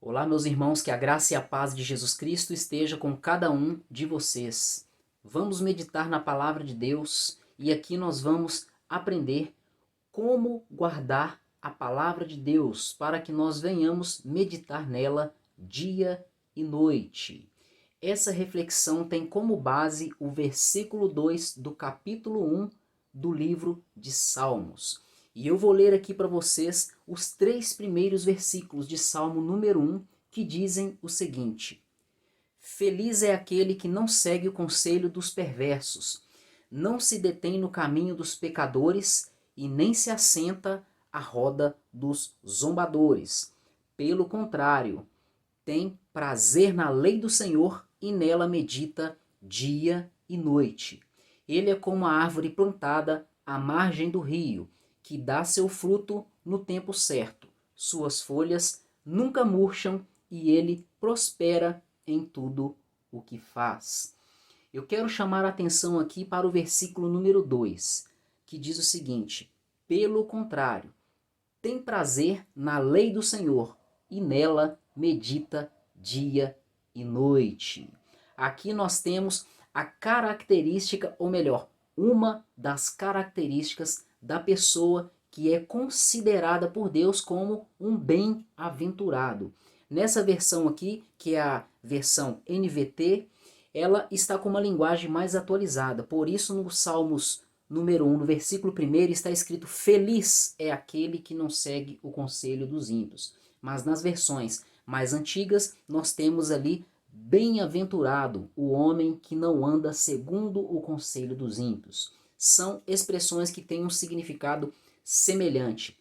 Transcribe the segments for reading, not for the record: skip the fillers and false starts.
Olá, meus irmãos, que a graça e a paz de Jesus Cristo esteja com cada um de vocês. Vamos meditar na palavra de Deus e aqui nós vamos aprender como guardar a palavra de Deus para que nós venhamos meditar nela dia e noite. Essa reflexão tem como base o versículo 2 do capítulo 1 do livro de Salmos. E eu vou ler aqui para vocês os 3 primeiros versículos de Salmo número 1, que dizem o seguinte: Feliz é aquele que não segue o conselho dos perversos, não se detém no caminho dos pecadores e nem se assenta à roda dos zombadores. Pelo contrário, tem prazer na lei do Senhor e nela medita dia e noite. Ele é como a árvore plantada à margem do rio, que dá seu fruto no tempo certo. Suas folhas nunca murcham e ele prospera em tudo o que faz. Eu quero chamar a atenção aqui para o versículo número 2, que diz o seguinte: Pelo contrário, tem prazer na lei do Senhor e nela medita dia e noite. Aqui nós temos a característica, ou melhor, uma das características da pessoa que é considerada por Deus como um bem-aventurado. Nessa versão aqui, que é a versão NVT, ela está com uma linguagem mais atualizada. Por isso, no Salmos número 1, no versículo 1, está escrito: Feliz é aquele que não segue o conselho dos ímpios. Mas nas versões mais antigas, nós temos ali: Bem-aventurado o homem que não anda segundo o conselho dos ímpios. São expressões que têm um significado semelhante.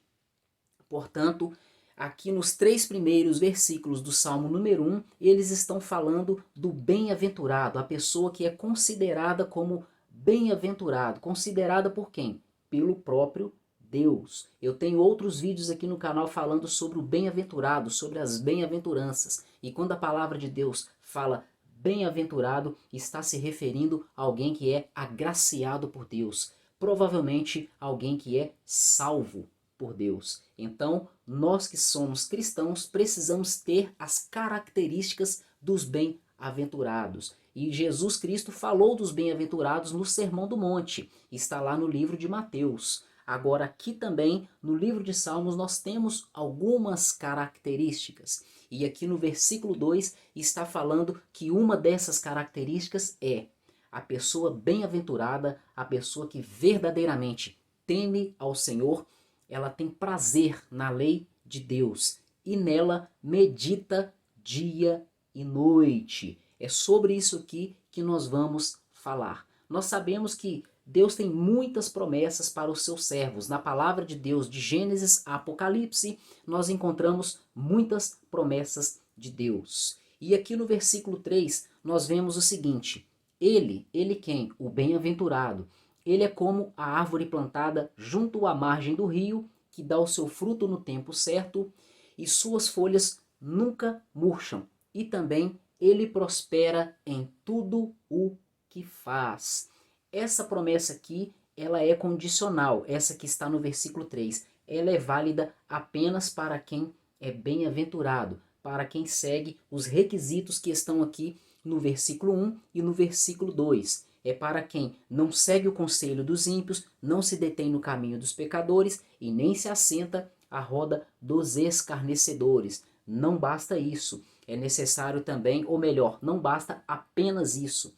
Portanto, aqui nos 3 primeiros versículos do Salmo número 1, eles estão falando do bem-aventurado, a pessoa que é considerada como bem-aventurado. Considerada por quem? Pelo próprio Deus. Eu tenho outros vídeos aqui no canal falando sobre o bem-aventurado, sobre as bem-aventuranças. E quando a palavra de Deus fala bem-aventurado, está se referindo a alguém que é agraciado por Deus. Provavelmente alguém que é salvo por Deus. Então, nós que somos cristãos precisamos ter as características dos bem-aventurados. E Jesus Cristo falou dos bem-aventurados no Sermão do Monte. Está lá no livro de Mateus. Agora, aqui também, no livro de Salmos, nós temos algumas características. E aqui no versículo 2 está falando que uma dessas características é a pessoa bem-aventurada, a pessoa que verdadeiramente teme ao Senhor. Ela tem prazer na lei de Deus e nela medita dia e noite. É sobre isso aqui que nós vamos falar. Nós sabemos que Deus tem muitas promessas para os seus servos. Na palavra de Deus, de Gênesis a Apocalipse, nós encontramos muitas promessas de Deus. E aqui no versículo 3, nós vemos o seguinte: Ele quem? O bem-aventurado. Ele é como a árvore plantada junto à margem do rio, que dá o seu fruto no tempo certo, e suas folhas nunca murcham. E também ele prospera em tudo o que faz. Essa promessa aqui, ela é condicional, essa que está no versículo 3. Ela é válida apenas para quem é bem-aventurado, para quem segue os requisitos que estão aqui no versículo 1 e no versículo 2. É para quem não segue o conselho dos ímpios, não se detém no caminho dos pecadores e nem se assenta à roda dos escarnecedores. Não basta isso. É necessário também, ou melhor, não basta apenas isso.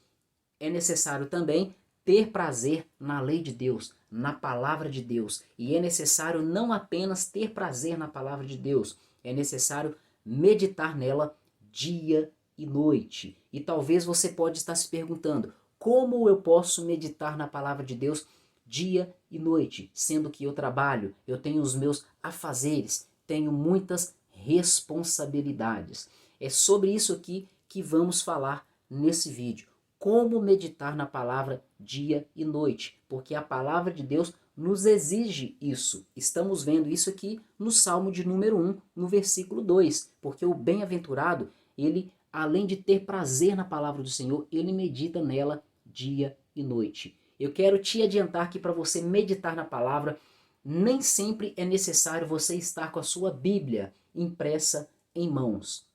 É necessário também ter prazer na lei de Deus, na palavra de Deus. E é necessário não apenas ter prazer na palavra de Deus, é necessário meditar nela dia e noite. E talvez você pode estar se perguntando: como eu posso meditar na palavra de Deus dia e noite, sendo que eu trabalho, eu tenho os meus afazeres, tenho muitas responsabilidades? É sobre isso aqui que vamos falar nesse vídeo. Como meditar na palavra dia e noite, porque a palavra de Deus nos exige isso. Estamos vendo isso aqui no Salmo de número 1, no versículo 2, porque o bem-aventurado, ele, além de ter prazer na palavra do Senhor, ele medita nela dia e noite. Eu quero te adiantar que para você meditar na palavra, nem sempre é necessário você estar com a sua Bíblia impressa em mãos.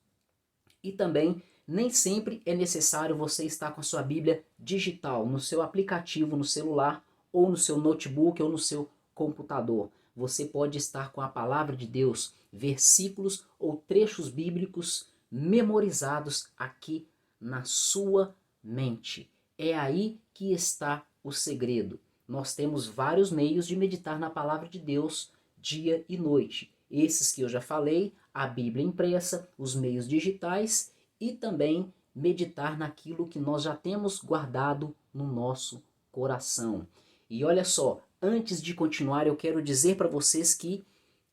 E também nem sempre é necessário você estar com a sua Bíblia digital, no seu aplicativo, no celular, ou no seu notebook, ou no seu computador. Você pode estar com a palavra de Deus, versículos ou trechos bíblicos memorizados aqui na sua mente. É aí que está o segredo. Nós temos vários meios de meditar na palavra de Deus dia e noite. Esses que eu já falei, a Bíblia impressa, os meios digitais e também meditar naquilo que nós já temos guardado no nosso coração. E olha só, antes de continuar, eu quero dizer para vocês que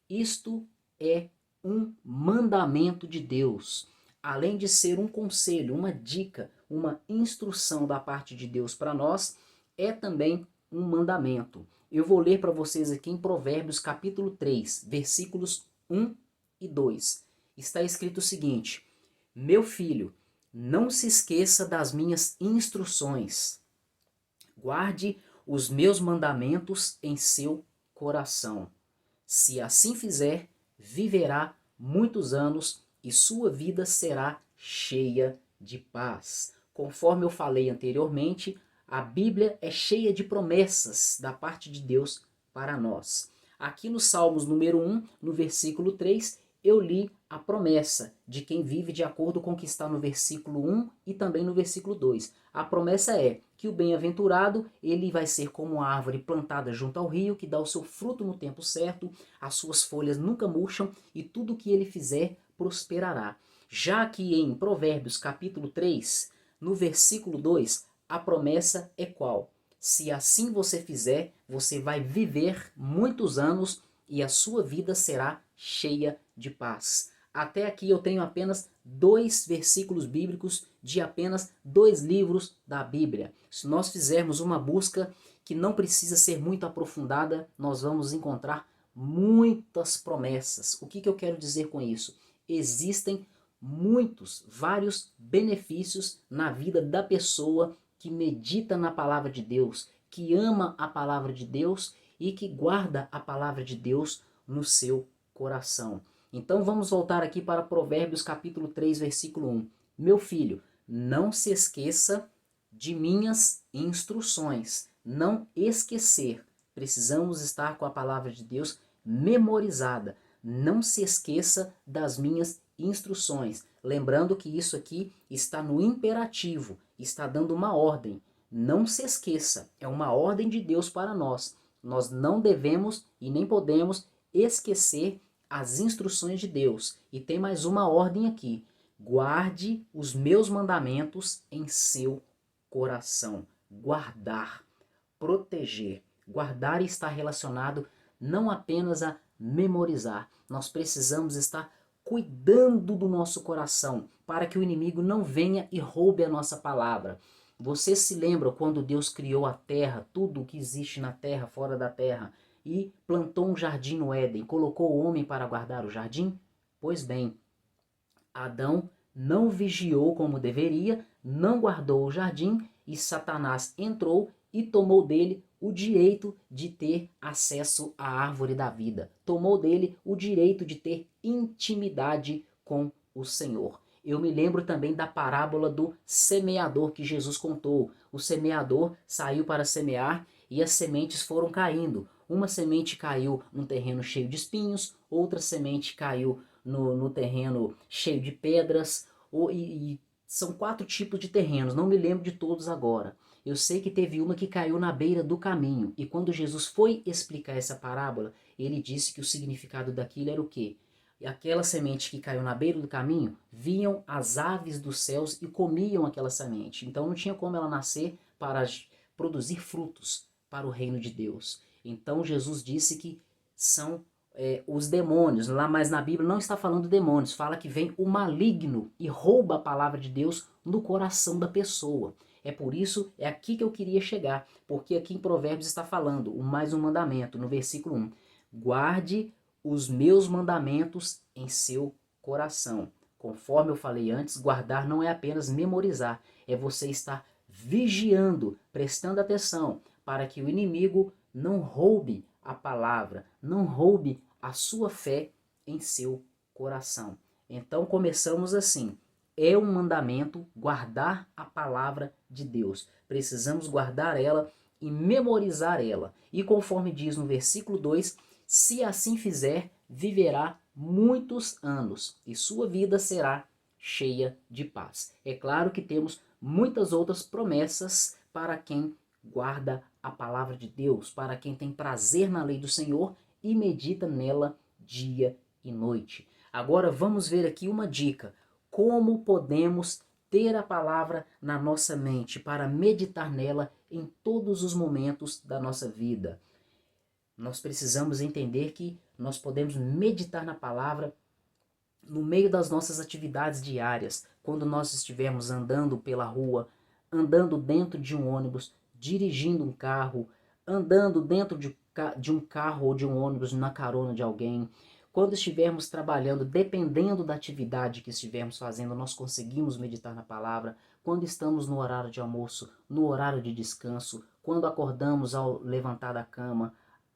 isto é um mandamento de Deus. Além de ser um conselho, uma dica, uma instrução da parte de Deus para nós, é também um mandamento. Eu vou ler para vocês aqui em Provérbios capítulo 3, versículos 1 e 2. Está escrito o seguinte: Meu filho, não se esqueça das minhas instruções. Guarde os meus mandamentos em seu coração. Se assim fizer, viverá muitos anos e sua vida será cheia de paz. Conforme eu falei anteriormente, a Bíblia é cheia de promessas da parte de Deus para nós. Aqui no Salmos número 1, no versículo 3, eu li a promessa de quem vive de acordo com o que está no versículo 1 e também no versículo 2. A promessa é que o bem-aventurado, ele vai ser como uma árvore plantada junto ao rio, que dá o seu fruto no tempo certo, as suas folhas nunca murcham e tudo o que ele fizer prosperará. Já que em Provérbios capítulo 3, no versículo 2, a promessa é qual? Se assim você fizer, você vai viver muitos anos e a sua vida será cheia de paz. Até aqui eu tenho apenas 2 versículos bíblicos de apenas 2 livros da Bíblia. Se nós fizermos uma busca que não precisa ser muito aprofundada, nós vamos encontrar muitas promessas. O que eu quero dizer com isso? Existem vários benefícios na vida da pessoa que medita na palavra de Deus, que ama a palavra de Deus e que guarda a palavra de Deus no seu coração. Então vamos voltar aqui para Provérbios capítulo 3, versículo 1. Meu filho, não se esqueça de minhas instruções. Não esquecer. Precisamos estar com a palavra de Deus memorizada. Não se esqueça das minhas instruções. Lembrando que isso aqui está no imperativo, está dando uma ordem. Não se esqueça, é uma ordem de Deus para nós. Nós não devemos e nem podemos esquecer as instruções de Deus. E tem mais uma ordem aqui: guarde os meus mandamentos em seu coração. Guardar, proteger. Guardar está relacionado não apenas a memorizar. Nós precisamos estar cuidando do nosso coração para que o inimigo não venha e roube a nossa palavra. Você se lembra quando Deus criou a terra, tudo o que existe na terra, fora da terra, e plantou um jardim no Éden, colocou o homem para guardar o jardim? Pois bem, Adão não vigiou como deveria, não guardou o jardim e Satanás entrou e tomou dele o direito de ter acesso à árvore da vida. Tomou dele o direito de ter intimidade com o Senhor. Eu me lembro também da parábola do semeador que Jesus contou. O semeador saiu para semear e as sementes foram caindo. Uma semente caiu num terreno cheio de espinhos, outra semente caiu no terreno cheio de pedras, e são 4 tipos de terrenos, não me lembro de todos agora. Eu sei que teve uma que caiu na beira do caminho, e quando Jesus foi explicar essa parábola, ele disse que o significado daquilo era o quê? Aquela semente que caiu na beira do caminho, vinham as aves dos céus e comiam aquela semente. Então não tinha como ela nascer para produzir frutos para o reino de Deus. Então Jesus disse que são os demônios, lá, mas na Bíblia não está falando demônios, fala que vem o maligno e rouba a palavra de Deus no coração da pessoa. É por isso, é aqui que eu queria chegar, porque aqui em Provérbios está falando, mais um mandamento, no versículo 1. Guarde os meus mandamentos em seu coração. Conforme eu falei antes, guardar não é apenas memorizar, é você estar vigiando, prestando atenção, para que o inimigo não roube a palavra, não roube a sua fé em seu coração. Então começamos assim: é um mandamento guardar a palavra de Deus. Precisamos guardar ela e memorizar ela. E conforme diz no versículo 2, se assim fizer, viverá muitos anos e sua vida será cheia de paz. É claro que temos muitas outras promessas para quem guarda a palavra de Deus, para quem tem prazer na lei do Senhor e medita nela dia e noite. Agora vamos ver aqui uma dica. Como podemos ter a palavra na nossa mente para meditar nela em todos os momentos da nossa vida? Nós precisamos entender que nós podemos meditar na palavra no meio das nossas atividades diárias, quando nós estivermos andando pela rua, andando dentro de um ônibus, dirigindo um carro, andando dentro de um carro ou de um ônibus na carona de alguém, quando estivermos trabalhando, dependendo da atividade que estivermos fazendo, nós conseguimos meditar na palavra. Quando estamos no horário de almoço, no horário de descanso, quando acordamos ao levantar da cama,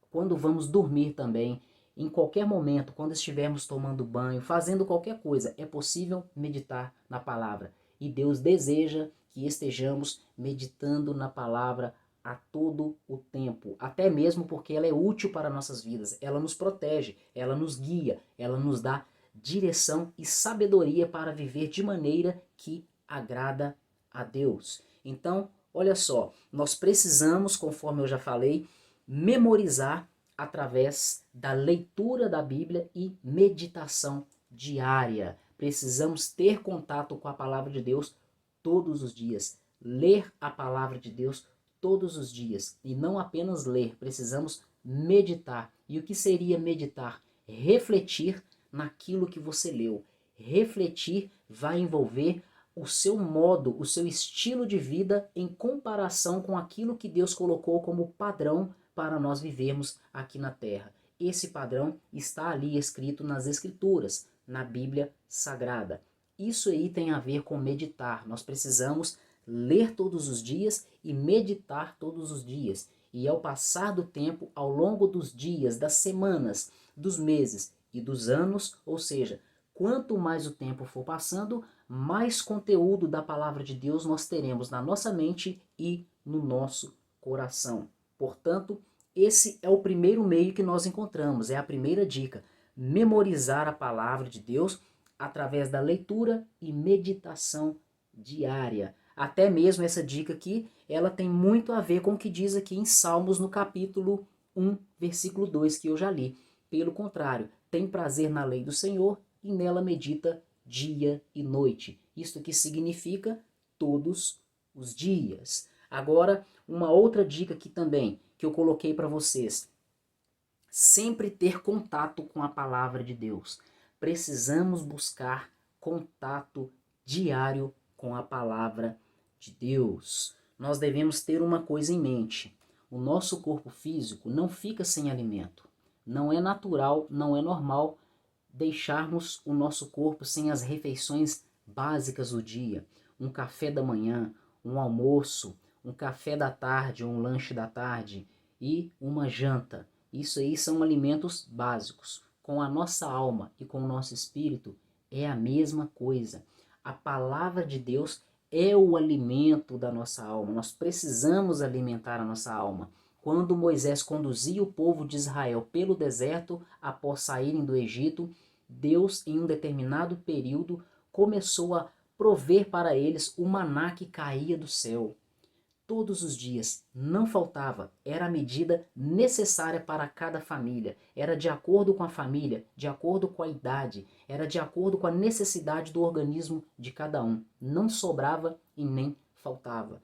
quando vamos dormir também, em qualquer momento, quando estivermos tomando banho, fazendo qualquer coisa, é possível meditar na palavra. E Deus deseja que estejamos meditando na palavra a todo o tempo, até mesmo porque ela é útil para nossas vidas, ela nos protege, ela nos guia, ela nos dá direção e sabedoria para viver de maneira que agrada a Deus. Então, olha só, nós precisamos, conforme eu já falei, memorizar através da leitura da Bíblia e meditação diária. Precisamos ter contato com a palavra de Deus todos os dias, ler a palavra de Deus todos os dias e não apenas ler, precisamos meditar. E o que seria meditar? Refletir naquilo que você leu. Refletir vai envolver o seu modo, o seu estilo de vida em comparação com aquilo que Deus colocou como padrão para nós vivermos aqui na Terra. Esse padrão está ali escrito nas Escrituras, na Bíblia Sagrada. Isso aí tem a ver com meditar. Nós precisamos ler todos os dias e meditar todos os dias. E ao passar do tempo, ao longo dos dias, das semanas, dos meses e dos anos, ou seja, quanto mais o tempo for passando, mais conteúdo da palavra de Deus nós teremos na nossa mente e no nosso coração. Portanto, esse é o primeiro meio que nós encontramos, é a primeira dica. Memorizar a palavra de Deus através da leitura e meditação diária. Até mesmo essa dica aqui, ela tem muito a ver com o que diz aqui em Salmos no capítulo 1, versículo 2, que eu já li. Pelo contrário, tem prazer na lei do Senhor e nela medita dia e noite. Isto que significa todos os dias. Agora, uma outra dica aqui também, que eu coloquei para vocês. Sempre ter contato com a palavra de Deus. Precisamos buscar contato diário com a palavra de Deus. Nós devemos ter uma coisa em mente. O nosso corpo físico não fica sem alimento. Não é natural, não é normal deixarmos o nosso corpo sem as refeições básicas do dia. Um café da manhã, um almoço, um café da tarde, um lanche da tarde e uma janta. Isso aí são alimentos básicos. Com a nossa alma e com o nosso espírito é a mesma coisa. A palavra de Deus é o alimento da nossa alma. Nós precisamos alimentar a nossa alma. Quando Moisés conduzia o povo de Israel pelo deserto após saírem do Egito, Deus, em um determinado período, começou a prover para eles o maná que caía do céu. Todos os dias, não faltava, era a medida necessária para cada família, era de acordo com a família, de acordo com a idade, era de acordo com a necessidade do organismo de cada um, não sobrava e nem faltava.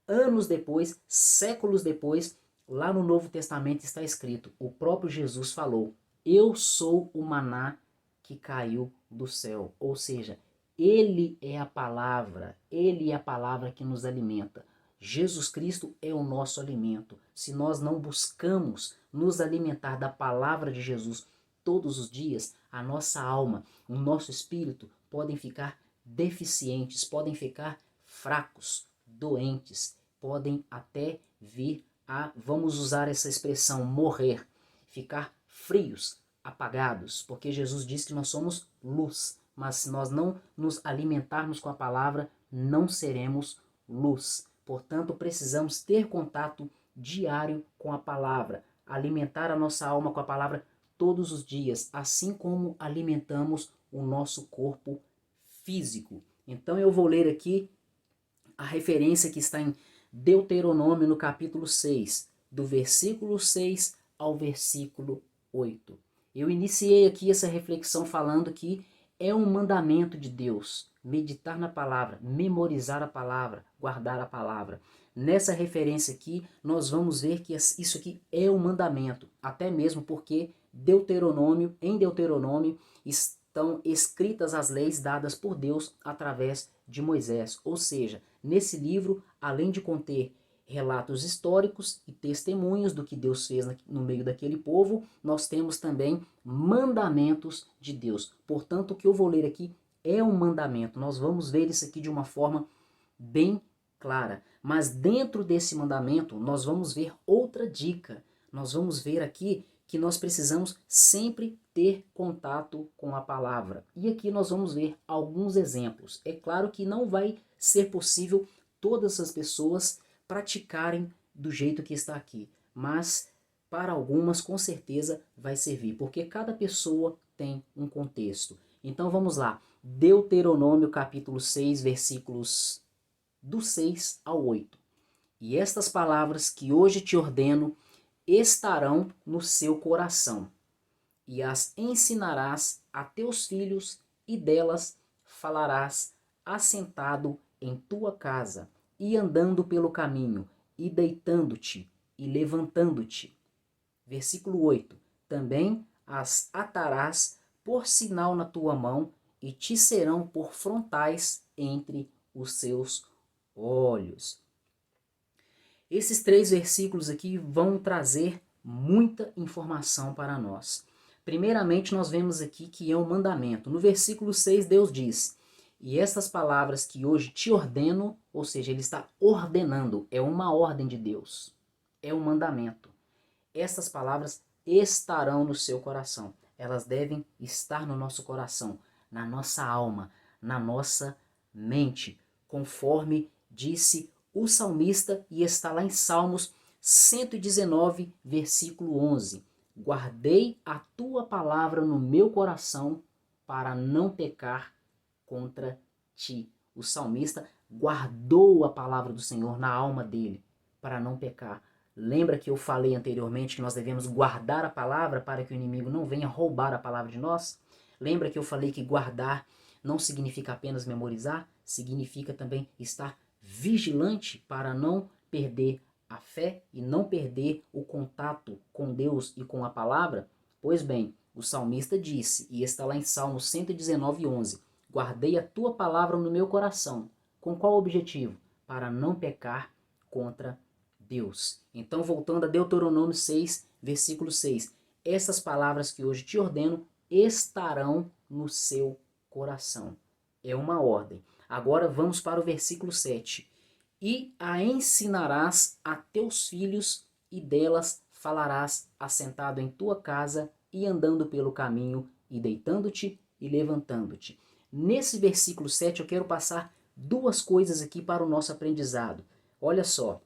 Anos depois, séculos depois, lá no Novo Testamento está escrito, o próprio Jesus falou, eu sou o maná que caiu do céu, ou seja, ele é a palavra que nos alimenta. Jesus Cristo é o nosso alimento. Se nós não buscamos nos alimentar da palavra de Jesus todos os dias, a nossa alma, o nosso espírito podem ficar deficientes, podem ficar fracos, doentes, podem até vir a, vamos usar essa expressão, morrer, ficar frios, apagados, porque Jesus diz que nós somos luz, mas se nós não nos alimentarmos com a palavra, não seremos luz. Portanto, precisamos ter contato diário com a palavra, alimentar a nossa alma com a palavra todos os dias, assim como alimentamos o nosso corpo físico. Então eu vou ler aqui a referência que está em Deuteronômio no capítulo 6, do versículo 6 ao versículo 8. Eu iniciei aqui essa reflexão falando que é um mandamento de Deus meditar na palavra, memorizar a palavra, guardar a palavra. Nessa referência aqui, nós vamos ver que isso aqui é um mandamento, até mesmo porque em Deuteronômio estão escritas as leis dadas por Deus através de Moisés. Ou seja, nesse livro, além de conter relatos históricos e testemunhos do que Deus fez no meio daquele povo, nós temos também mandamentos de Deus. Portanto, o que eu vou ler aqui é um mandamento. Nós vamos ver isso aqui de uma forma bem clara. Mas dentro desse mandamento, nós vamos ver outra dica. Nós vamos ver aqui que nós precisamos sempre ter contato com a palavra. E aqui nós vamos ver alguns exemplos. É claro que não vai ser possível todas as pessoas praticarem do jeito que está aqui, mas para algumas com certeza vai servir, porque cada pessoa tem um contexto. Então vamos lá, Deuteronômio capítulo 6, versículos do 6 ao 8. E estas palavras que hoje te ordeno estarão no seu coração, e as ensinarás a teus filhos, e delas falarás assentado em tua casa, e andando pelo caminho, e deitando-te, e levantando-te. Versículo 8. Também as atarás por sinal na tua mão, e te serão por frontais entre os seus olhos. Esses 3 versículos aqui vão trazer muita informação para nós. Primeiramente, nós vemos aqui que é um mandamento. No versículo 6, Deus diz: e essas palavras que hoje te ordeno, ou seja, ele está ordenando, é uma ordem de Deus, é um mandamento. Essas palavras estarão no seu coração. Elas devem estar no nosso coração, na nossa alma, na nossa mente, conforme disse o salmista, e está lá em Salmos 119, versículo 11. Guardei a tua palavra no meu coração para não pecar contra ti. O salmista guardou a palavra do Senhor na alma dele para não pecar. Lembra que eu falei anteriormente que nós devemos guardar a palavra para que o inimigo não venha roubar a palavra de nós? Lembra que eu falei que guardar não significa apenas memorizar, significa também estar vigilante para não perder a fé e não perder o contato com Deus e com a palavra? Pois bem, o salmista disse, e está lá em Salmo 119, 11, guardei a tua palavra no meu coração. Com qual objetivo? Para não pecar contra Deus. Então, voltando a Deuteronômio 6, versículo 6, essas palavras que hoje te ordeno estarão no seu coração. É uma ordem. Agora vamos para o versículo 7. E a ensinarás a teus filhos, e delas falarás assentado em tua casa, e andando pelo caminho, e deitando-te e levantando-te. Nesse versículo 7 eu quero passar 2 coisas aqui para o nosso aprendizado. Olha só.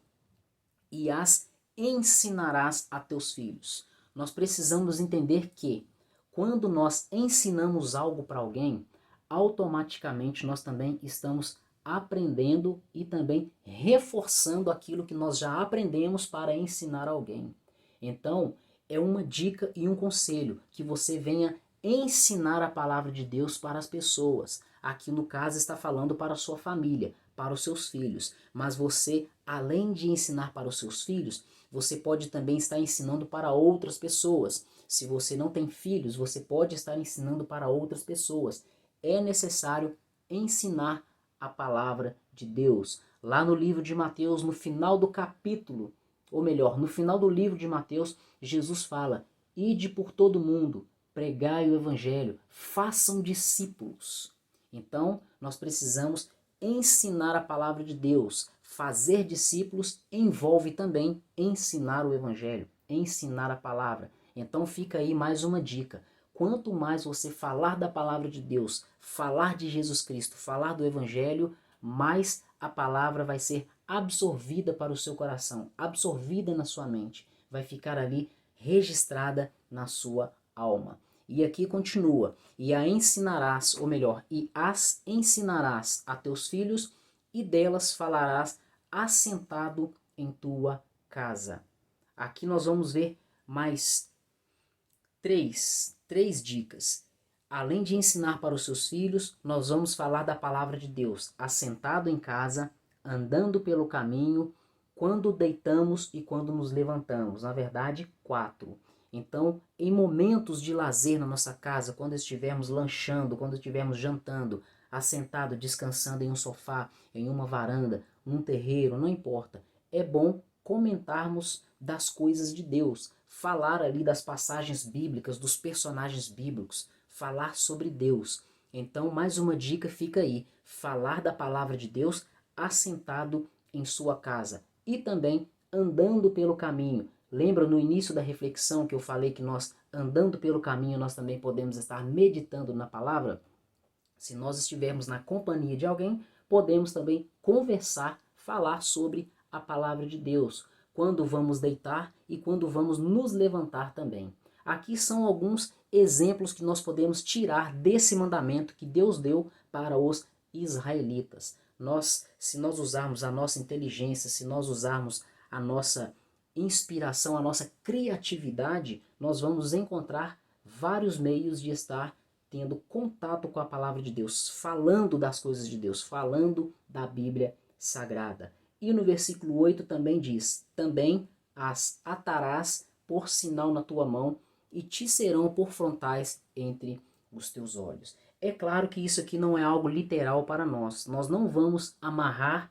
E as ensinarás a teus filhos. Nós precisamos entender que quando nós ensinamos algo para alguém, automaticamente nós também estamos aprendendo e também reforçando aquilo que nós já aprendemos para ensinar alguém. Então, é uma dica e um conselho que você venha ensinar a palavra de Deus para as pessoas. Aqui no caso está falando para a sua família, para os seus filhos. Mas você, além de ensinar para os seus filhos, você pode também estar ensinando para outras pessoas. Se você não tem filhos, você pode estar ensinando para outras pessoas. É necessário ensinar a palavra de Deus. Lá no livro de Mateus, no final do capítulo, ou melhor, no final do livro de Mateus, Jesus fala: ide por todo mundo, pregai o evangelho, façam discípulos. Então, nós precisamos ensinar a palavra de Deus. Fazer discípulos envolve também ensinar o evangelho, ensinar a palavra. Então fica aí mais uma dica. quanto mais você falar da palavra de Deus, falar de Jesus Cristo, falar do Evangelho, mais a palavra vai ser absorvida para o seu coração, absorvida na sua mente, vai ficar ali registrada na sua alma. E aqui continua, e a ensinarás, ou melhor, e as ensinarás a teus filhos, e delas falarás assentado em tua casa. Aqui nós vamos ver mais três dicas. Além de ensinar para os seus filhos, nós vamos falar da palavra de Deus, assentado em casa, andando pelo caminho, quando deitamos e quando nos levantamos. Na verdade, 4. Então, em momentos de lazer na nossa casa, quando estivermos lanchando, quando estivermos jantando, assentado, descansando em um sofá, em uma varanda, num terreiro, não importa. É bom comentarmos das coisas de Deus, falar ali das passagens bíblicas, dos personagens bíblicos, falar sobre Deus. Então, mais uma dica fica aí, falar da palavra de Deus assentado em sua casa e também andando pelo caminho. Lembra no início da reflexão que eu falei que nós, andando pelo caminho, nós também podemos estar meditando na palavra? Se nós estivermos na companhia de alguém, podemos também conversar, falar sobre a palavra de Deus, quando vamos deitar e quando vamos nos levantar também. Aqui são alguns exemplos que nós podemos tirar desse mandamento que Deus deu para os israelitas. Se nós usarmos a nossa inteligência, se nós usarmos a nossa inspiração, a nossa criatividade, nós vamos encontrar vários meios de estar tendo contato com a palavra de Deus, falando das coisas de Deus, falando da Bíblia Sagrada. E no versículo 8 também diz, também as atarás por sinal na tua mão e te serão por frontais entre os teus olhos. É claro que isso aqui não é algo literal para nós. Nós não vamos amarrar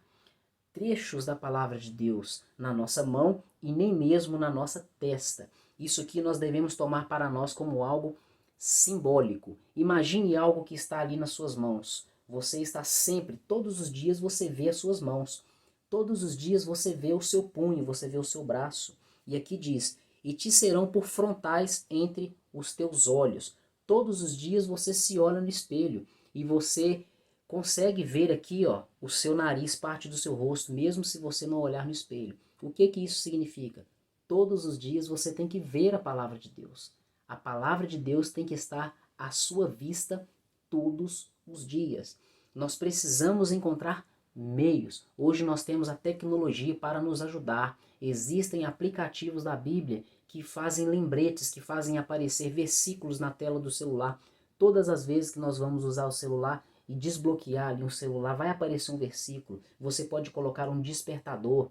trechos da palavra de Deus na nossa mão e nem mesmo na nossa testa. Isso aqui nós devemos tomar para nós como algo simbólico. Imagine algo que está ali nas suas mãos. Você está sempre, todos os dias você vê as suas mãos. Todos os dias você vê o seu punho, você vê o seu braço. E aqui diz, e te serão por frontais entre os teus olhos. Todos os dias você se olha no espelho e você consegue ver aqui, ó, o seu nariz, parte do seu rosto, mesmo se você não olhar no espelho. O que que isso significa? Todos os dias você tem que ver a palavra de Deus. A palavra de Deus tem que estar à sua vista todos os dias. Nós precisamos encontrar meios. Hoje nós temos a tecnologia para nos ajudar. Existem aplicativos da Bíblia que fazem lembretes, que fazem aparecer versículos na tela do celular. Todas as vezes que nós vamos usar o celular e desbloquear ali um celular, vai aparecer um versículo. Você pode colocar um despertador.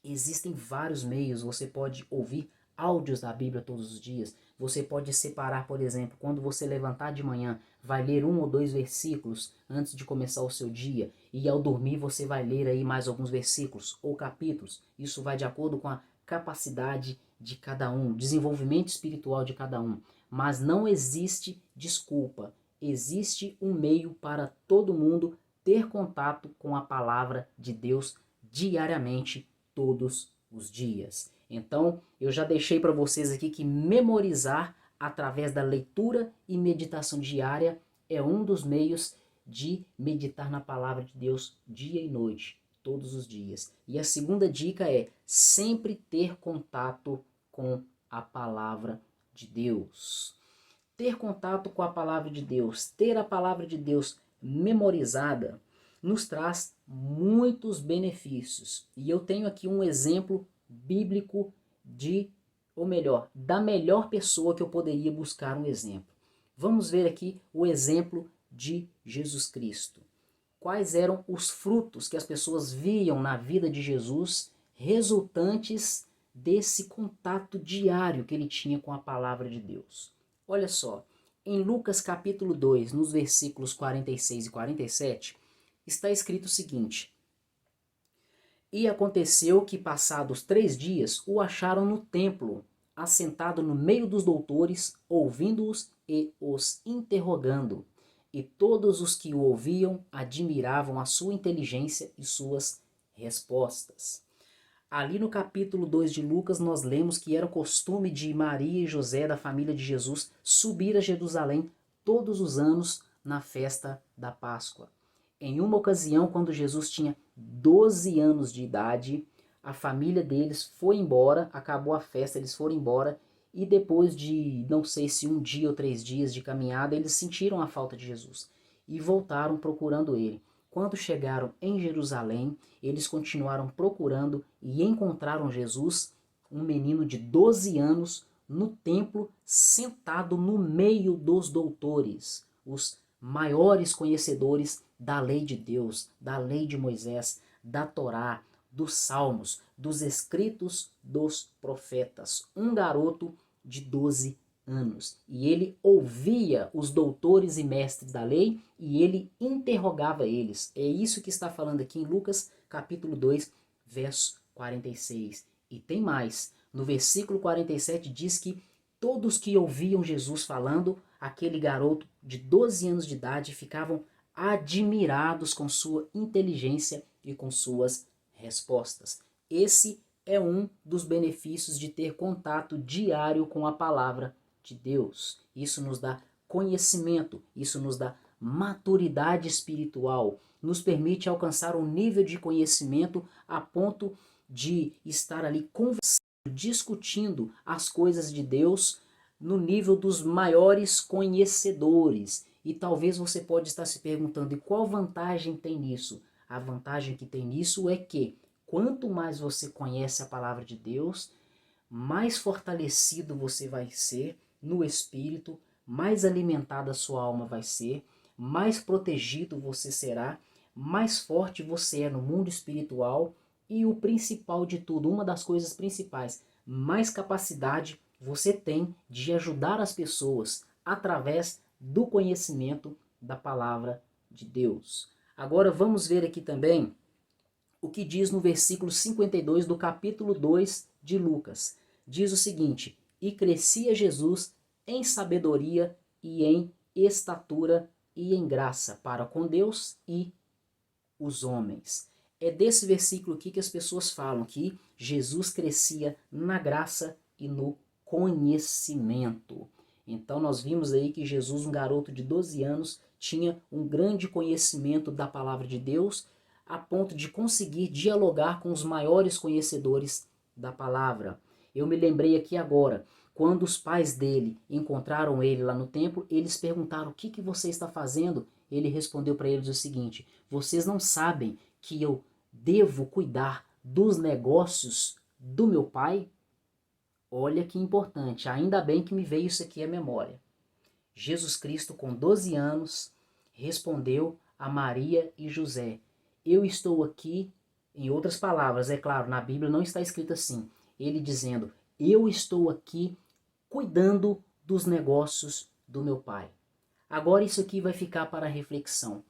Existem vários meios. Você pode ouvir áudios da Bíblia todos os dias. Você pode separar, por exemplo, quando você levantar de manhã, vai ler 1 ou 2 versículos antes de começar o seu dia, e ao dormir você vai ler aí mais alguns versículos ou capítulos. Isso vai de acordo com a capacidade de cada um, desenvolvimento espiritual de cada um. Mas não existe desculpa. Existe um meio para todo mundo ter contato com a palavra de Deus diariamente, todos os dias. Então, eu já deixei para vocês aqui que memorizar através da leitura e meditação diária é um dos meios de meditar na palavra de Deus dia e noite, todos os dias. E a segunda dica é sempre ter contato com a palavra de Deus. Ter contato com a palavra de Deus, ter a palavra de Deus memorizada, nos traz muitos benefícios. E eu tenho aqui um exemplo bíblico da melhor pessoa que eu poderia buscar um exemplo. Vamos ver aqui o exemplo de Jesus Cristo. Quais eram os frutos que as pessoas viam na vida de Jesus, resultantes desse contato diário que ele tinha com a palavra de Deus? Olha só, em Lucas capítulo 2, nos versículos 46 e 47, está escrito o seguinte: e aconteceu que, passados 3 dias, o acharam no templo, assentado no meio dos doutores, ouvindo-os e os interrogando. E todos os que o ouviam admiravam a sua inteligência e suas respostas. Ali no capítulo 2 de Lucas, nós lemos que era o costume de Maria e José, da família de Jesus, subir a Jerusalém todos os anos na festa da Páscoa. Em uma ocasião, quando Jesus tinha 12 anos de idade, a família deles foi embora, acabou a festa, eles foram embora, e depois de, não sei se um dia ou 3 dias de caminhada, eles sentiram a falta de Jesus e voltaram procurando ele. Quando chegaram em Jerusalém, eles continuaram procurando e encontraram Jesus, um menino de 12 anos, no templo, sentado no meio dos doutores, os maiores conhecedores da lei de Deus, da lei de Moisés, da Torá, dos Salmos, dos escritos dos profetas. Um garoto de 12 anos. E ele ouvia os doutores e mestres da lei e ele interrogava eles. É isso que está falando aqui em Lucas capítulo 2, verso 46. E tem mais. No versículo 47 diz que todos que ouviam Jesus falando, aquele garoto de 12 anos de idade, ficavam admirados com sua inteligência e com suas respostas. Esse é um dos benefícios de ter contato diário com a palavra de Deus. Isso nos dá conhecimento, isso nos dá maturidade espiritual, nos permite alcançar um nível de conhecimento a ponto de estar ali conversando, discutindo as coisas de Deus no nível dos maiores conhecedores. E talvez você pode estar se perguntando, e qual vantagem tem nisso? A vantagem que tem nisso é que quanto mais você conhece a palavra de Deus, mais fortalecido você vai ser no espírito, mais alimentada a sua alma vai ser, mais protegido você será, mais forte você é no mundo espiritual e o principal de tudo, uma das coisas principais, mais capacidade você tem de ajudar as pessoas através do conhecimento da palavra de Deus. Agora vamos ver aqui também o que diz no versículo 52 do capítulo 2 de Lucas. Diz o seguinte: e crescia Jesus em sabedoria e em estatura e em graça para com Deus e os homens. É desse versículo aqui que as pessoas falam que Jesus crescia na graça e no conhecimento. Então nós vimos aí que Jesus, um garoto de 12 anos, tinha um grande conhecimento da palavra de Deus, a ponto de conseguir dialogar com os maiores conhecedores da palavra. Eu me lembrei aqui agora, quando os pais dele encontraram ele lá no templo, eles perguntaram: o que você está fazendo? Ele respondeu para eles o seguinte: vocês não sabem que eu devo cuidar dos negócios do meu pai? Olha que importante, ainda bem que me veio isso aqui à memória. Jesus Cristo, com 12 anos, respondeu a Maria e José: eu estou aqui, em outras palavras, é claro, na Bíblia não está escrito assim, ele dizendo: eu estou aqui cuidando dos negócios do meu pai. Agora isso aqui vai ficar para reflexão.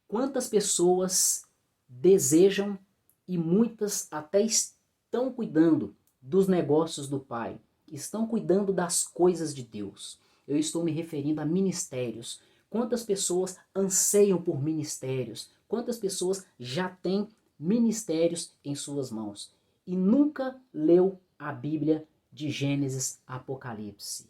Quantas pessoas desejam e muitas até estão cuidando dos negócios do Pai, estão cuidando das coisas de Deus. Eu estou me referindo a ministérios. Quantas pessoas anseiam por ministérios? Quantas pessoas já têm ministérios em suas mãos e nunca leu a Bíblia de Gênesis a Apocalipse?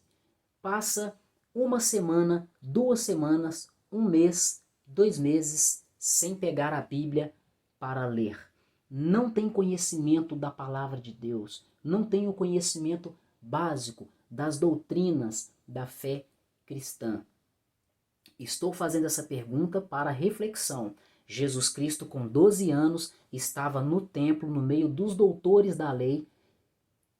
Passa uma semana, 2 semanas, 1 mês, 2 meses sem pegar a Bíblia para ler. Não tem conhecimento da palavra de Deus, não tem o conhecimento básico das doutrinas da fé cristã. Estou fazendo essa pergunta para reflexão. Jesus Cristo, com 12 anos, estava no templo, no meio dos doutores da lei,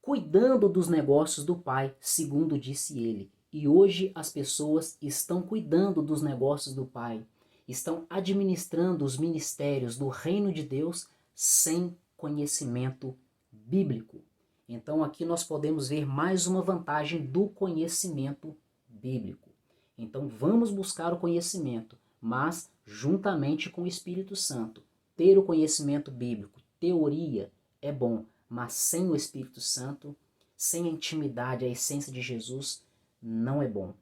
cuidando dos negócios do Pai, segundo disse ele. E hoje as pessoas estão cuidando dos negócios do Pai, estão administrando os ministérios do reino de Deus sem conhecimento bíblico. Então aqui nós podemos ver mais uma vantagem do conhecimento bíblico. Então vamos buscar o conhecimento, mas juntamente com o Espírito Santo. Ter o conhecimento bíblico, teoria, é bom, mas sem o Espírito Santo, sem a intimidade, a essência de Jesus, não é bom.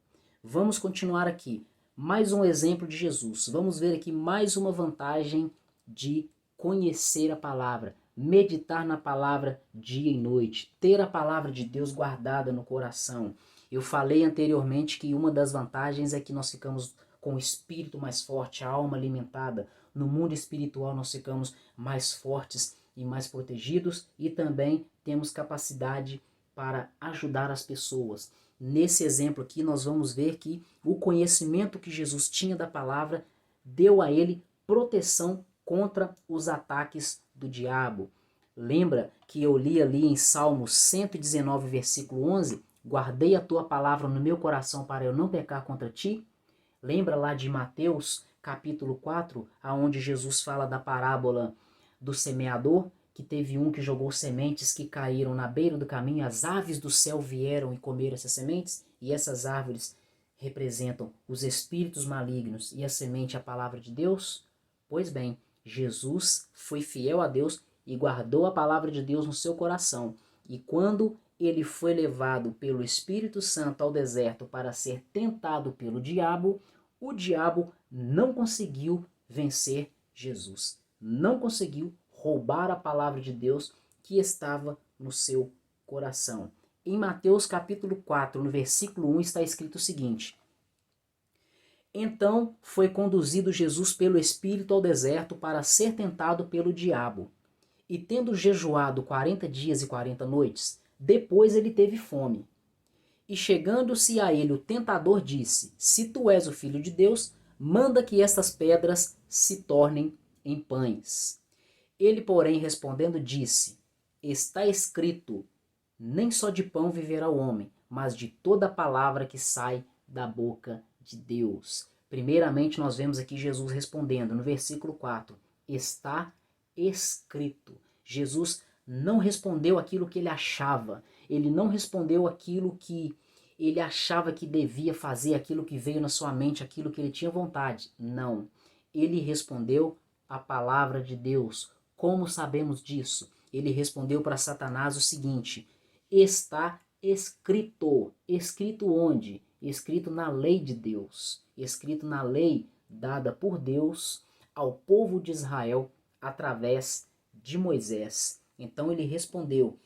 Vamos continuar aqui. Mais um exemplo de Jesus. Vamos ver aqui mais uma vantagem de conhecer a palavra, meditar na palavra dia e noite, ter a palavra de Deus guardada no coração. Eu falei anteriormente que uma das vantagens é que nós ficamos com o espírito mais forte, a alma alimentada. No mundo espiritual nós ficamos mais fortes e mais protegidos e também temos capacidade para ajudar as pessoas. Nesse exemplo aqui nós vamos ver que o conhecimento que Jesus tinha da palavra deu a ele proteção contra os ataques do diabo. Lembra que eu li ali em Salmo 119, versículo 11? Guardei a tua palavra no meu coração para eu não pecar contra ti. Lembra lá de Mateus, capítulo 4, aonde Jesus fala da parábola do semeador, que teve um que jogou sementes que caíram na beira do caminho, as aves do céu vieram e comeram essas sementes, e essas árvores representam os espíritos malignos e a semente a palavra de Deus? Pois bem, Jesus foi fiel a Deus e guardou a palavra de Deus no seu coração. E quando ele foi levado pelo Espírito Santo ao deserto para ser tentado pelo diabo, o diabo não conseguiu vencer Jesus. Não conseguiu roubar a palavra de Deus que estava no seu coração. Em Mateus capítulo 4, no versículo 1, está escrito o seguinte: Então foi conduzido Jesus pelo Espírito ao deserto para ser tentado pelo diabo. E tendo jejuado 40 dias e 40 noites, depois ele teve fome. E chegando-se a ele o tentador disse: Se tu és o Filho de Deus, manda que estas pedras se tornem em pães. Ele, porém, respondendo, disse: Está escrito, nem só de pão viverá o homem, mas de toda palavra que sai da boca de Deus. Primeiramente, nós vemos aqui Jesus respondendo no versículo 4, está escrito. Jesus não respondeu aquilo que ele achava, ele não respondeu aquilo que ele achava que devia fazer, aquilo que veio na sua mente, aquilo que ele tinha vontade. Não, ele respondeu a palavra de Deus. Como sabemos disso? Ele respondeu para Satanás o seguinte: está escrito. Escrito onde? Escrito na lei de Deus. Escrito na lei dada por Deus ao povo de Israel através de Moisés. Então ele respondeu: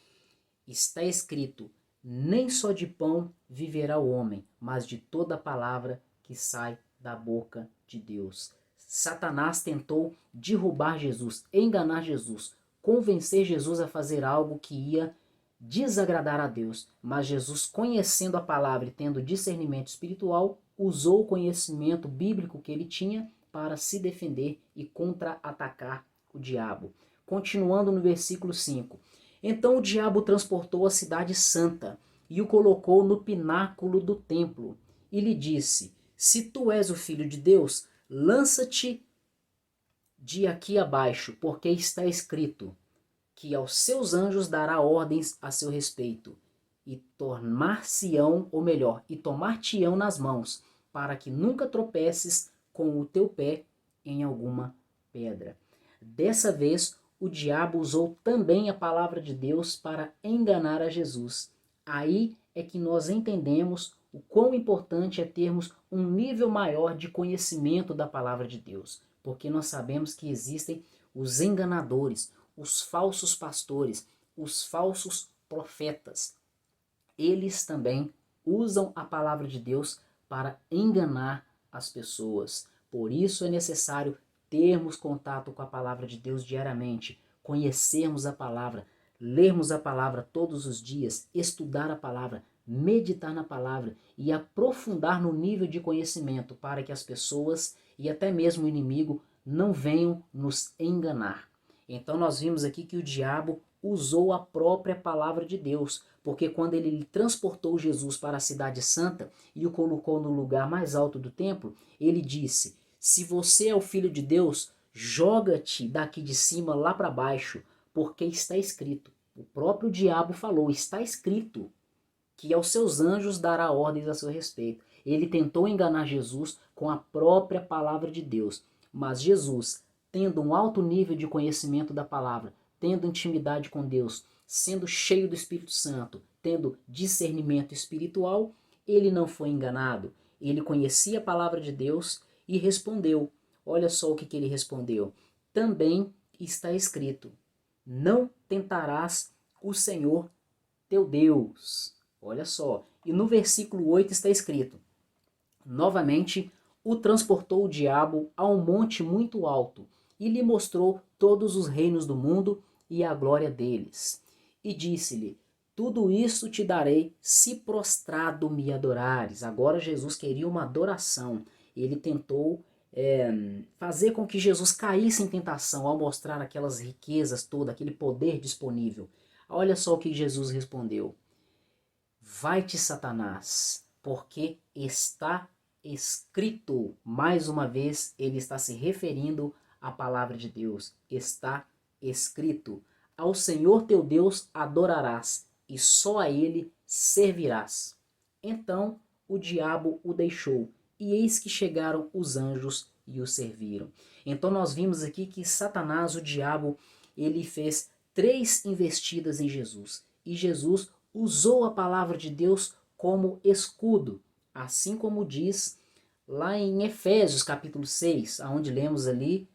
está escrito, nem só de pão viverá o homem, mas de toda palavra que sai da boca de Deus. Satanás tentou derrubar Jesus, enganar Jesus, convencer Jesus a fazer algo que ia desagradar a Deus. Mas Jesus, conhecendo a palavra e tendo discernimento espiritual, usou o conhecimento bíblico que ele tinha para se defender e contra-atacar o diabo. Continuando no versículo 5. Então o diabo transportou a cidade santa e o colocou no pináculo do templo e lhe disse: Se tu és o Filho de Deus, lança-te de aqui abaixo, porque está escrito que aos seus anjos dará ordens a seu respeito, e tomar-te-ão nas mãos, para que nunca tropeces com o teu pé em alguma pedra. Dessa vez, o diabo usou também a palavra de Deus para enganar a Jesus. Aí é que nós entendemos o quão importante é termos um nível maior de conhecimento da palavra de Deus, porque nós sabemos que existem os enganadores, os falsos pastores, os falsos profetas. Eles também usam a palavra de Deus para enganar as pessoas. Por isso é necessário termos contato com a palavra de Deus diariamente, conhecermos a palavra, lermos a palavra todos os dias, estudar a palavra, meditar na palavra e aprofundar no nível de conhecimento para que as pessoas e até mesmo o inimigo não venham nos enganar. Então nós vimos aqui que o diabo usou a própria palavra de Deus, porque quando ele transportou Jesus para a cidade santa e o colocou no lugar mais alto do templo, ele disse: se você é o Filho de Deus, joga-te daqui de cima lá para baixo, porque está escrito. O próprio diabo falou, está escrito que aos seus anjos dará ordens a seu respeito. Ele tentou enganar Jesus com a própria palavra de Deus, mas Jesus, tendo um alto nível de conhecimento da palavra, tendo intimidade com Deus, sendo cheio do Espírito Santo, tendo discernimento espiritual, ele não foi enganado. Ele conhecia a palavra de Deus e respondeu. Olha só o que ele respondeu. Também está escrito, não tentarás o Senhor teu Deus. Olha só. E no versículo 8 está escrito: novamente o transportou o diabo a um monte muito alto e lhe mostrou todos os reinos do mundo e a glória deles. E disse-lhe: tudo isso te darei se prostrado me adorares. Agora Jesus queria uma adoração. Ele tentou fazer com que Jesus caísse em tentação ao mostrar aquelas riquezas todas, aquele poder disponível. Olha só o que Jesus respondeu: vai-te, Satanás, porque está escrito. Mais uma vez, ele está se referindo à palavra de Deus. Está escrito: ao Senhor teu Deus adorarás, e só a ele servirás. Então o diabo o deixou, e eis que chegaram os anjos e o serviram. Então nós vimos aqui que Satanás, o diabo, ele fez 3 investidas em Jesus. E Jesus usou a palavra de Deus como escudo, assim como diz lá em Efésios capítulo 6, onde lemos ali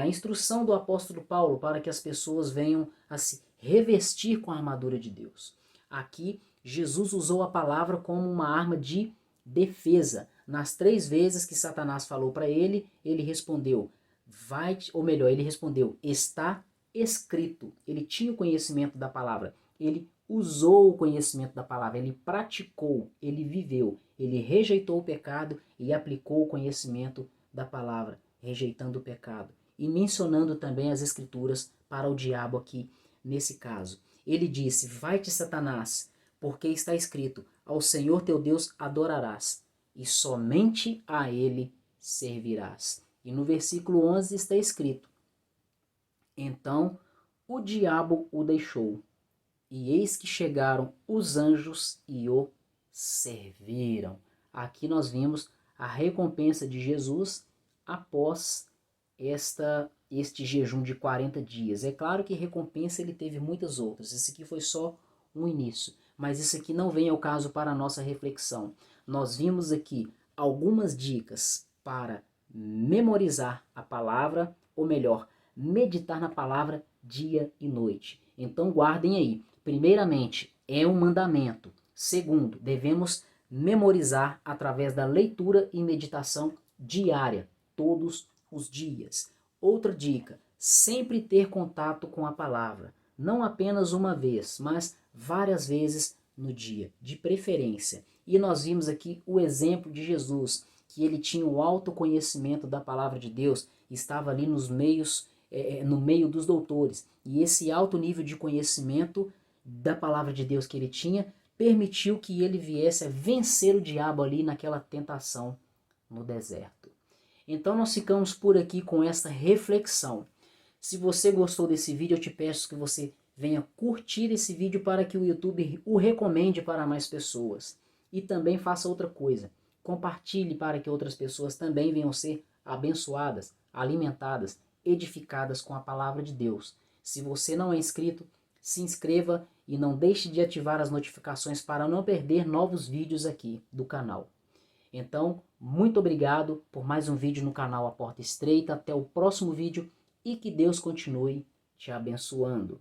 a instrução do apóstolo Paulo para que as pessoas venham a se revestir com a armadura de Deus. Aqui, Jesus usou a palavra como uma arma de defesa. Nas 3 vezes que Satanás falou para ele, ele respondeu, ele respondeu, está escrito. Ele tinha o conhecimento da palavra, ele usou o conhecimento da palavra, ele praticou, ele viveu, ele rejeitou o pecado e aplicou o conhecimento da palavra, rejeitando o pecado. E mencionando também as escrituras para o diabo aqui, nesse caso. Ele disse, vai-te, Satanás, porque está escrito, ao Senhor teu Deus adorarás, e somente a ele servirás. E no versículo 11 está escrito, então o diabo o deixou, e eis que chegaram os anjos e o serviram. Aqui nós vimos a recompensa de Jesus após este jejum de 40 dias. É claro que recompensa ele teve muitas outras. Esse aqui foi só um início. Mas isso aqui não vem ao caso para a nossa reflexão. Nós vimos aqui algumas dicas para memorizar a palavra, ou melhor, meditar na palavra dia e noite. Então guardem aí. Primeiramente, é um mandamento. Segundo, devemos memorizar através da leitura e meditação diária, todos os dias. Outra dica, sempre ter contato com a palavra. Não apenas uma vez, mas várias vezes no dia, de preferência. E nós vimos aqui o exemplo de Jesus, que ele tinha o autoconhecimento da palavra de Deus, estava ali no meio dos doutores. E esse alto nível de conhecimento da palavra de Deus que ele tinha, permitiu que ele viesse a vencer o diabo ali naquela tentação no deserto. Então nós ficamos por aqui com essa reflexão. Se você gostou desse vídeo, eu te peço que você venha curtir esse vídeo para que o YouTube o recomende para mais pessoas. E também faça outra coisa, compartilhe para que outras pessoas também venham ser abençoadas, alimentadas, edificadas com a palavra de Deus. Se você não é inscrito, se inscreva e não deixe de ativar as notificações para não perder novos vídeos aqui do canal. Então, muito obrigado por mais um vídeo no canal A Porta Estreita. Até o próximo vídeo e que Deus continue te abençoando.